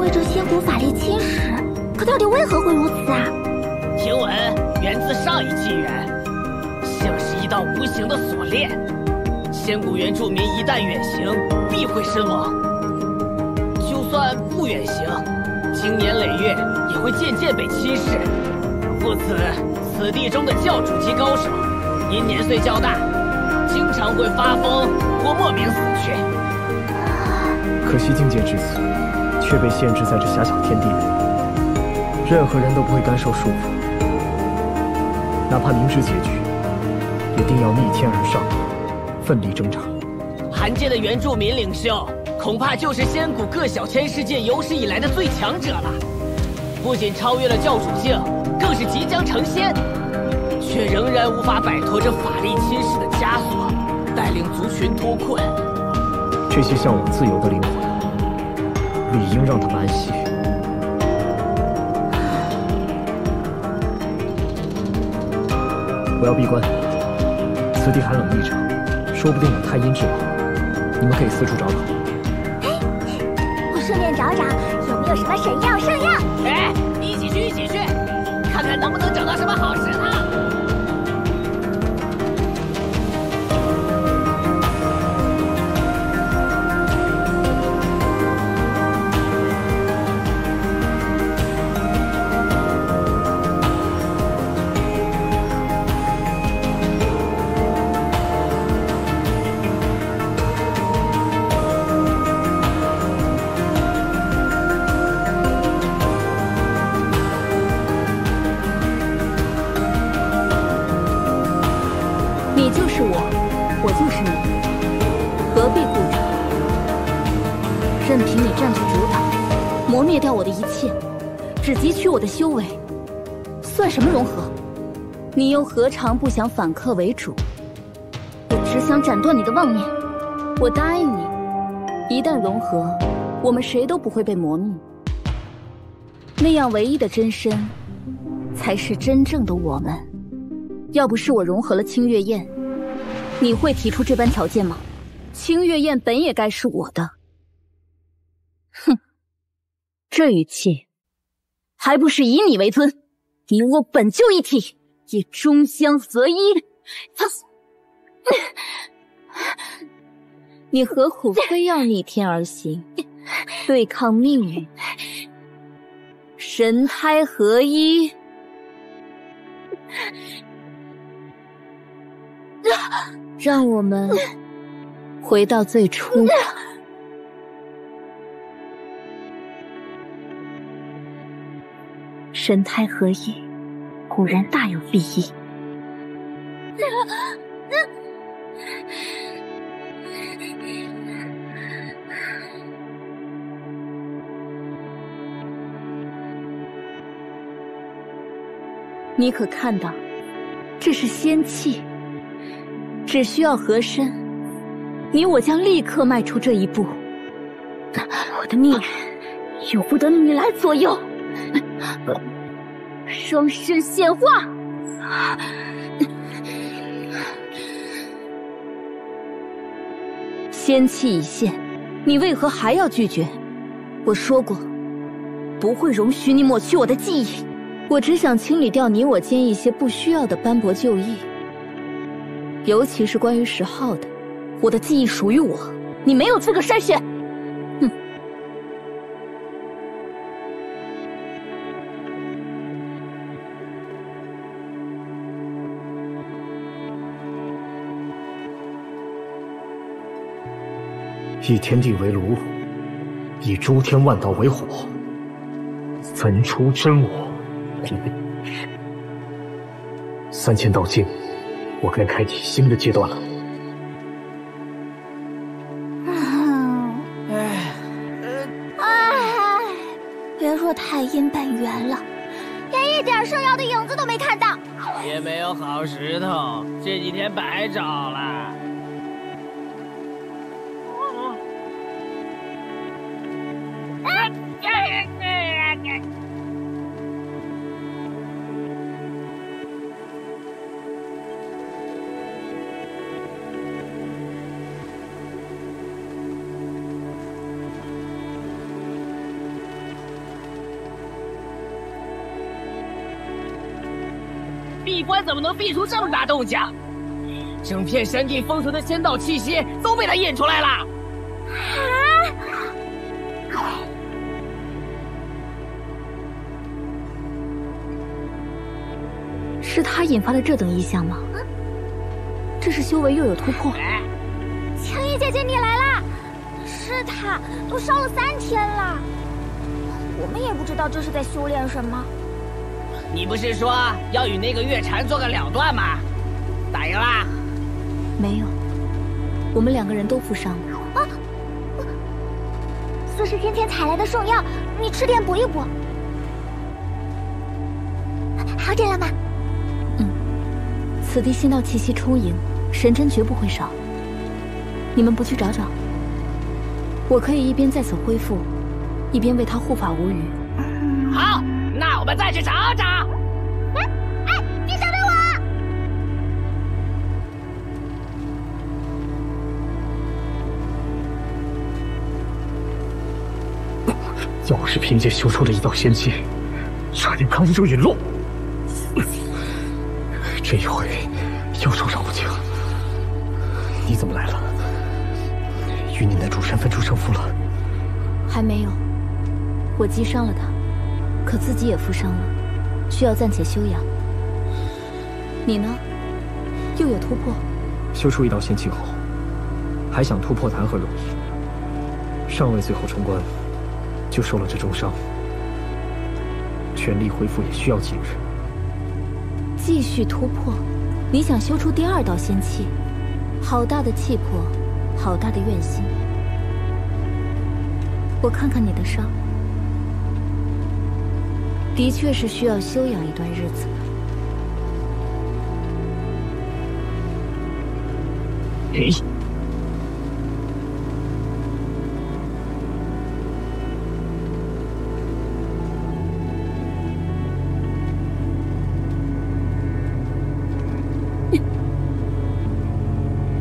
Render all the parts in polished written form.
对这仙骨法力侵蚀，可到底为何会如此啊？听闻源自上一纪元，像是一道无形的锁链。仙谷原住民一旦远行，必会身亡。就算不远行，经年累月也会渐渐被侵蚀。故此，此地中的教主级高手，因年岁较大，经常会发疯或莫名死去。可惜境界至此，却被限制在这狭小天地里，任何人都不会甘受束缚。哪怕明知结局，也定要逆天而上，奋力挣扎。寒界的原住民领袖，恐怕就是仙谷各小千世界有史以来的最强者了。不仅超越了教主境，更是即将成仙，却仍然无法摆脱这法力侵蚀的枷锁，带领族群脱困。这些向往自由的灵魂，理应让他们安息。我要闭关，此地寒冷异常，说不定有太阴之宝，你们可以四处找找。我顺便找找有没有什么神药圣药。哎，一起去，看看能不能找到什么好石头。你就是我，我就是你，何必固执？任凭你占据主导，磨灭掉我的一切，只汲取我的修为，算什么融合？你又何尝不想反客为主？我只想斩断你的妄念。我答应你，一旦融合，我们谁都不会被磨灭。那样唯一的真身，才是真正的我们。要不是我融合了清月宴，你会提出这般条件吗？清月宴本也该是我的。哼，这一切还不是以你为尊？你我本就一体，也终将择一。你何苦非要逆天而行，对抗命运？神胎合一。让我们回到最初吧。神胎合一，果然大有裨益。你可看到，这是仙气。只需要合身，你我将立刻迈出这一步。我的命运由不得你来左右。双身显化，仙气已现，你为何还要拒绝？我说过，不会容许你抹去我的记忆。我只想清理掉你我间一些不需要的斑驳旧忆。尤其是关于10号的，我的记忆属于我，你没有资格筛选。哼！以天地为炉，以诸天万道为火，焚出真我。3000道境，我该开启新的阶段了。别说太阴本源了，连一点圣药的影子都没看到，也没有好石头，这几天白找了。闭关怎么能闭出这么大动静？整片山地封存的仙道气息都被他引出来了。是他引发了这等异象吗？这是修为又有突破。青衣姐姐，你来啦！是他，都烧了3天了，我们也不知道这是在修炼什么。你不是说要与那个月禅做个了断吗？打赢啦？没有，我们2个人都负伤了。这是天天采来的圣药，你吃点补一补。好点了吗？此地仙道气息充盈，神针绝不会少。你们不去找找？我可以一边在此恢复，一边为他护法无虞。好，那我们再去找找。你等等我！要是凭借修出的一道仙气，差点扛不住陨落。这一回又受伤不轻。你怎么来了？与你的主神分出胜负了？还没有，我击伤了他，可自己也负伤了，需要暂且休养。你呢？又有突破？修出一道仙气后，还想突破谈何容易？尚未最后冲关，就受了这重伤，全力恢复也需要几日。继续突破？你想修出第2道仙气？好大的气魄，好大的愿心。我看看你的伤，的确是需要休养一段日子。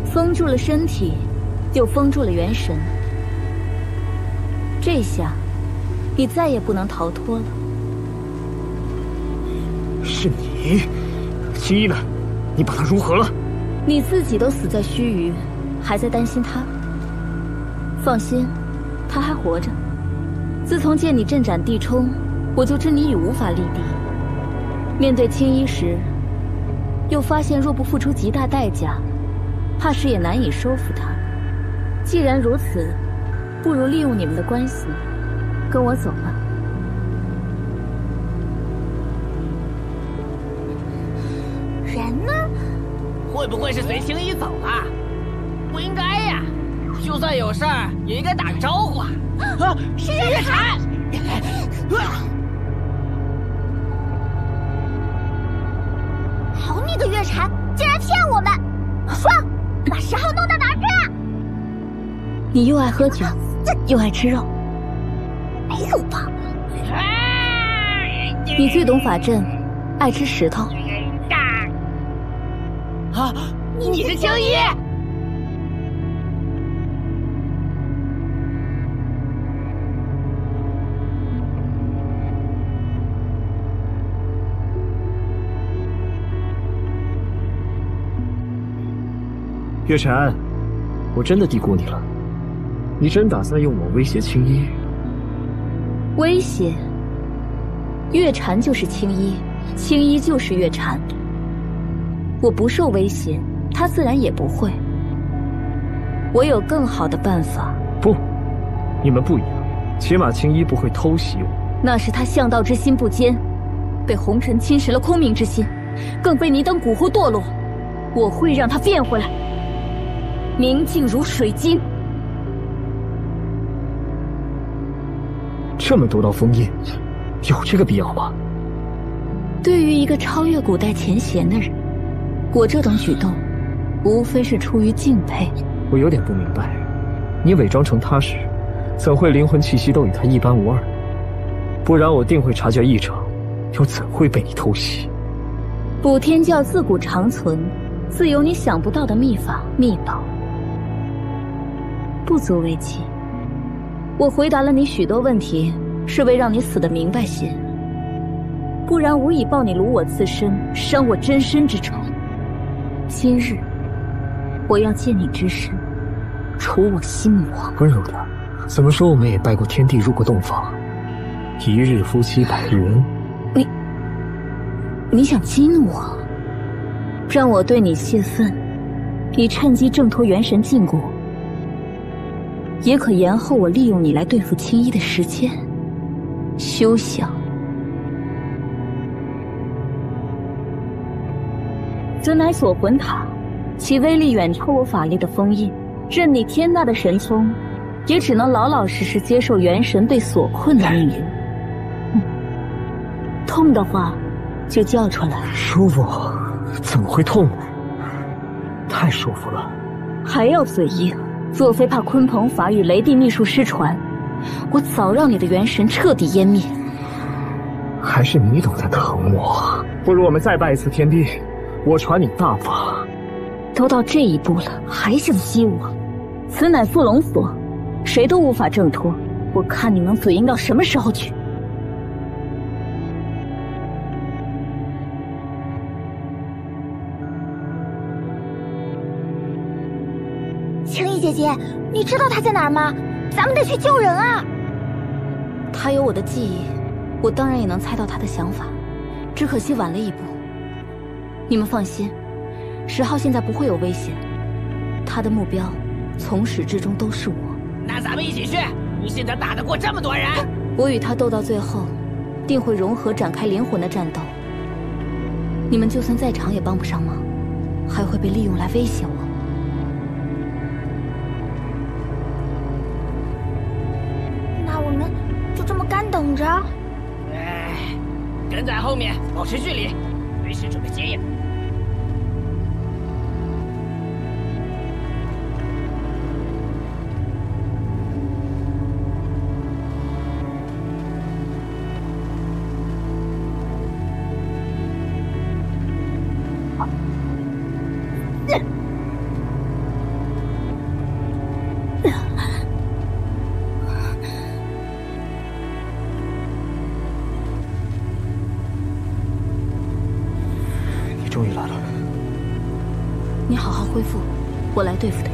封住了身体，又封住了元神。这下，你再也不能逃脱了。是你，青衣呢？你把他如何了？你自己都死在须臾，还在担心他？放心，他还活着。自从见你阵斩地冲，我就知你已无法立地。面对青衣时，又发现若不付出极大代价，怕是也难以收服他。既然如此，不如利用你们的关系，跟我走吧。人呢？会不会是随青衣走了？不应该呀，就算有事儿也应该打个招呼啊！是月禅！好你个月禅，竟然骗我们！说，把10号弄到哪儿去？你又爱喝酒，又爱吃肉，没有吧？你最懂法阵，爱吃石头。啊！你是青衣？月禅，我真的低估你了。你真打算用我威胁青衣？威胁？月禅就是青衣，青衣就是月禅。我不受威胁，他自然也不会。我有更好的办法。不，你们不一样。起码青衣不会偷袭我。那是他向道之心不坚，被红尘侵蚀了空明之心，更被你等蛊惑堕落。我会让他变回来，明净如水晶。这么多道封印，有这个必要吗？对于一个超越古代前贤的人，我这种举动，无非是出于敬佩。我有点不明白，你伪装成他时，怎会灵魂气息都与他一般无二？不然我定会察觉异常，又怎会被你偷袭？补天教自古长存，自有你想不到的秘法秘宝，不足为奇。我回答了你许多问题，是为让你死得明白些。不然无以报你辱我刺身、伤我真身之仇。今日我要借你之身，除我西母王。温柔点，怎么说我们也拜过天地，入过洞房，一日夫妻百日恩。你想激怒我，让我对你泄愤，以趁机挣脱元神禁锢，也可延后我利用你来对付青衣的时间。休想！此乃锁魂塔，其威力远超我法力的封印，任你天大的神通，也只能老老实实接受元神被锁困的命运。痛的话就叫出来。舒服？怎么会痛呢？太舒服了。还要嘴硬？若非怕鲲鹏法与雷帝秘术失传，我早让你的元神彻底湮灭。还是你懂得疼我。不如我们再拜一次天地，我传你大法。都到这一步了，还想激我？此乃缚龙锁，谁都无法挣脱。我看你能嘴硬到什么时候去？青衣姐姐，你知道他在哪儿吗？咱们得去救人啊！他有我的记忆，我当然也能猜到他的想法，只可惜晚了一步。你们放心，10号现在不会有危险，他的目标从始至终都是我。那咱们一起去！你现在打得过这么多人？我与他斗到最后，定会融合展开灵魂的战斗。你们就算在场也帮不上忙，还会被利用来威胁我。那我们就这么干等着？跟在后面，保持距离，随时准备接应。终于来了。你好好恢复，我来对付他。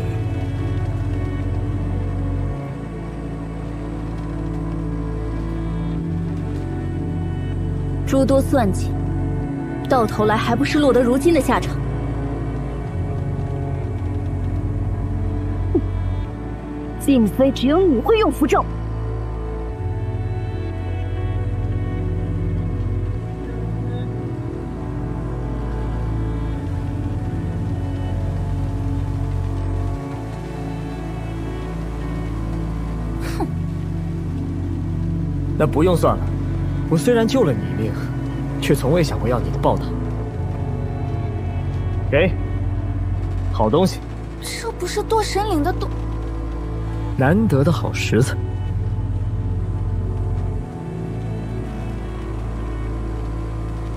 诸多算计，到头来还不是落得如今的下场。并非只有你会用符咒。那不用算了，我虽然救了你一命，却从未想过要你的报答。给，好东西。这不是堕神岭的难得的好食材。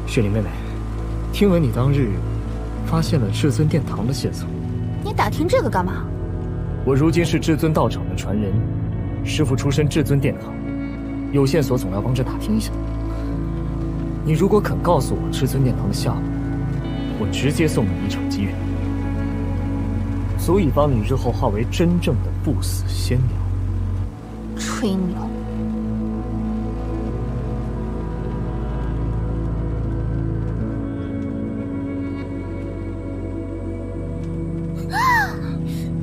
雪莉妹妹，听闻你当日发现了至尊殿堂的线索，你打听这个干嘛？我如今是至尊道场的传人，师父出身至尊殿堂，有线索总要帮着打听一下。你如果肯告诉我至尊殿堂的下落，我直接送你一场机缘，足以帮你日后化为真正的不死仙鸟。吹牛！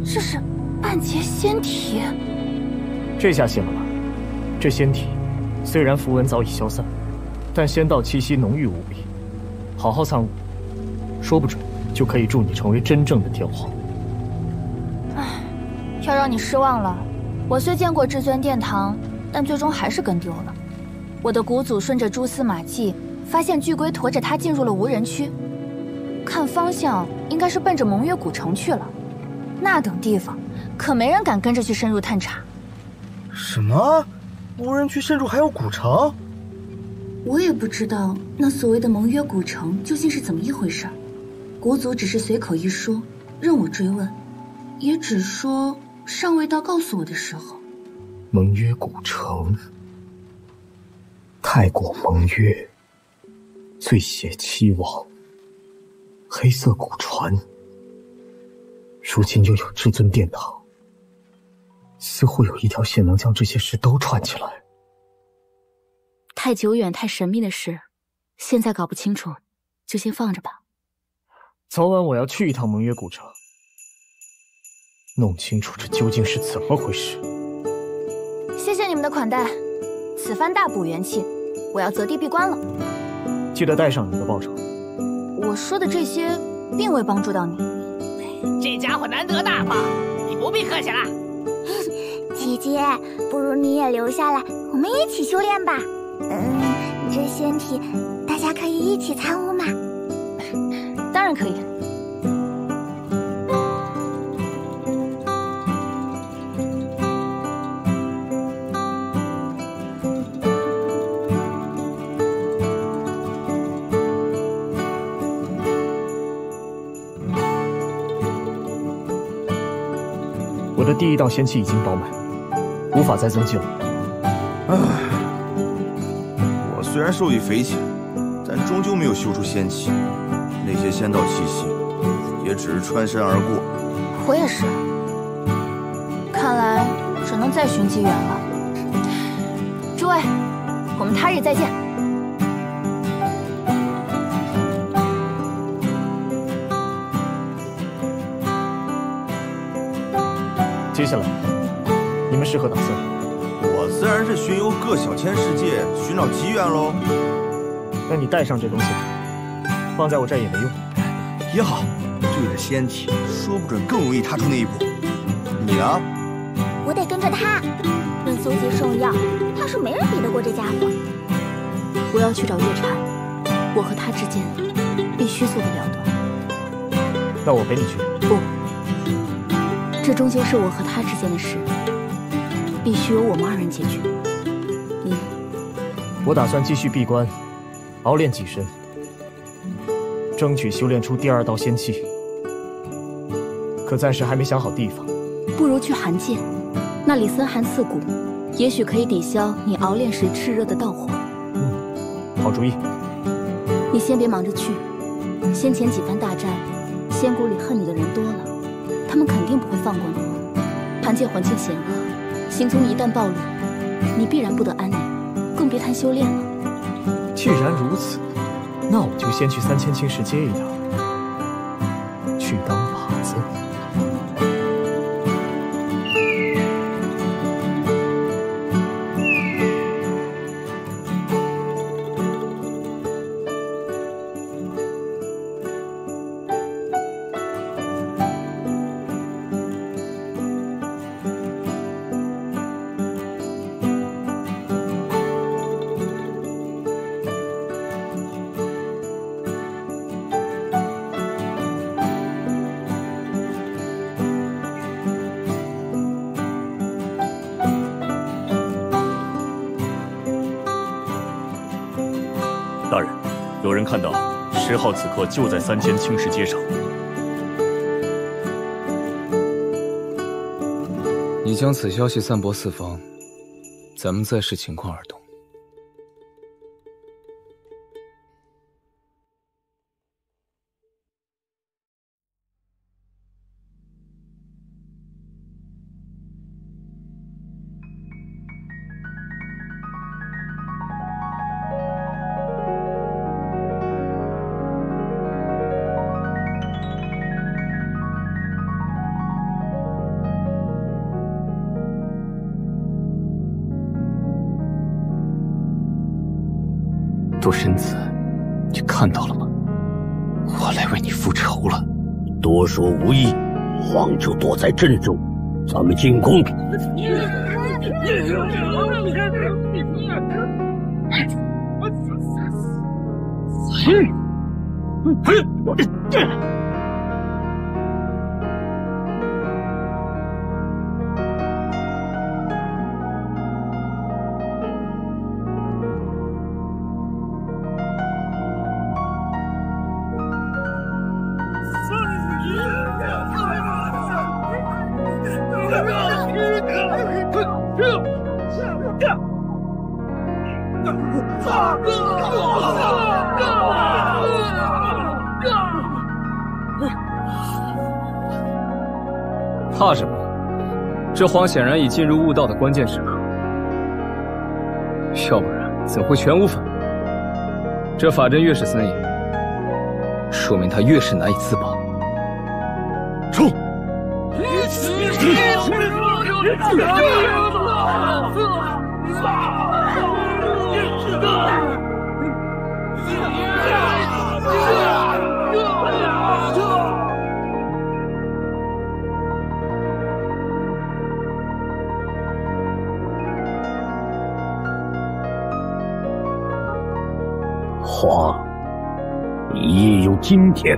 这是半截仙体。这下信了吧？这仙体虽然符文早已消散，但仙道气息浓郁无比，好好参悟，说不准就可以助你成为真正的天皇。唉，要让你失望了。我虽见过至尊殿堂，但最终还是跟丢了。我的古祖顺着蛛丝马迹，发现巨龟驮着他进入了无人区，看方向应该是奔着盟约古城去了。那等地方，可没人敢跟着去深入探查。什么？无人区深入还有古城？我也不知道那所谓的盟约古城究竟是怎么一回事。国祖只是随口一说，任我追问，也只说尚未到告诉我的时候。盟约古城，太过盟约，醉血七王，黑色古船，如今又有至尊殿堂，似乎有一条线能将这些事都串起来。太久远、太神秘的事，现在搞不清楚，就先放着吧。早晚我要去一趟盟约古城，弄清楚这究竟是怎么回事。谢谢你们的款待，此番大补元气，我要择地闭关了。记得带上你的报酬。我说的这些并未帮助到你。这家伙难得大方，你不必客气了。姐姐，不如你也留下来，我们一起修炼吧。这仙体，大家可以一起参悟吗？当然可以。我的第一道仙气已经饱满，无法再增进了。我虽然受益匪浅，但终究没有修出仙气，那些仙道气息也只是穿身而过。我也是，看来只能再寻机缘了。诸位，我们他日再见。接下来，你们是何打算？我自然是巡游各小千世界，寻找机缘喽。那你带上这东西吧，放在我这儿也没用。也好，对着仙体，说不准更容易踏出那一步。你呢？我得跟着他。论搜集圣药，他是没人比得过这家伙。我要去找月禅，我和他之间必须做个了断。那我陪你去。不，这终究是我和他之间的事，必须由我们二人解决。你呢？我打算继续闭关，熬炼己身，争取修炼出第二道仙气。可暂时还没想好地方。不如去寒界，那里森寒刺骨，也许可以抵消你熬炼时炽热的道火。好主意。你先别忙着去，先前几番大战，仙谷里恨你的人多了，他们肯定不会放过你。寒界环境险恶，行踪一旦暴露，你必然不得安宁，更别谈修炼了。既然如此，那我就先去3000青石接一趟，去当靶子。大人，有人看到10号此刻就在3000青石街上。你将此消息散播四方，咱们再视情况而动。多神子，你看到了吗？我来为你复仇了。多说无益，皇就躲在阵中，咱们进攻。怕什么？这荒显然已进入悟道的关键时刻，要不然怎会全无反应？这法阵越是森严，说明他越是难以自拔。冲！花，你也有今天。